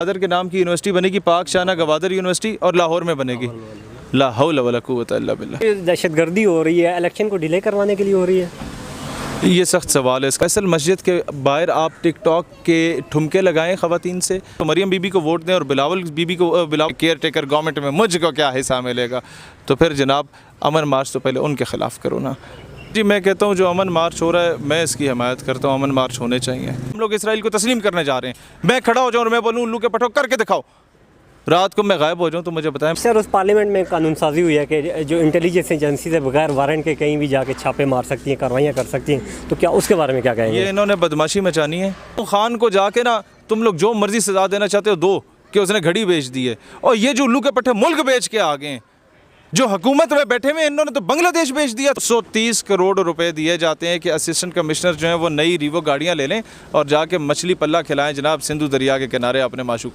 गवादर के नाम की यूनिवर्सिटी बनेगी, पाक शाना गवादर यूनिवर्सिटी, और लाहौर में बनेगी। ला हौला वला कुव्वता इल्ला बिल्लाह। दहशतगर्दी हो रही है, इलेक्शन को डिले करवाने के लिए हो रही है। ये सख्त सवाल है। असल मस्जिद के बाहर आप टिकटॉक के ठुमके लगाएं ख़वातीन से, तो मरियम बीबी को वोट दें और बिलावल बीबी को, बिलावल केयर टेकर गवर्नमेंट में मुझको क्या हिस्सा मिलेगा, तो फिर जनाब अमन मार्च तो पहले उनके ख़िलाफ़ करो ना। जी मैं कहता हूँ जो अमन मार्च हो रहा है मैं इसकी हमायत करता हूँ, अमन मार्च होने चाहिए। हम लोग इसराइल को तस्लीम करने जा रहे हैं, मैं खड़ा हो जाऊँ और मैं बोलूँ उल्लू के पठो करके दिखाओ, रात को मैं गायब हो जाऊँ तो मुझे बताएं। सर उस पार्लियामेंट में कानून साजी हुई है कि जो इंटेलिजेंस एजेंसी से बगैर वारंट के कहीं भी जाके छापे मार सकती हैं, कार्रवाइयाँ कर सकती हैं, तो क्या उसके बारे में क्या कहेंगे? ये इन्होंने बदमाशी मचानी है। तो खान को जाके ना तुम लोग जो मर्जी सजा देना चाहते हो दो, कि उसने घड़ी बेच दी है, और ये जो उल्लू के पट्टे मुल्क बेच के आ गए हैं, जो हुकूमत में बैठे हुए इन्होंने तो बांग्लादेश बेच दिया। 130 करोड़ रुपए दिए जाते हैं कि असिस्टेंट कमिश्नर जो हैं वो नई रीवो गाड़ियाँ ले लें और जाके मछली पल्ला खिलाएं जनाब सिंधु दरिया के किनारे अपने माशूक।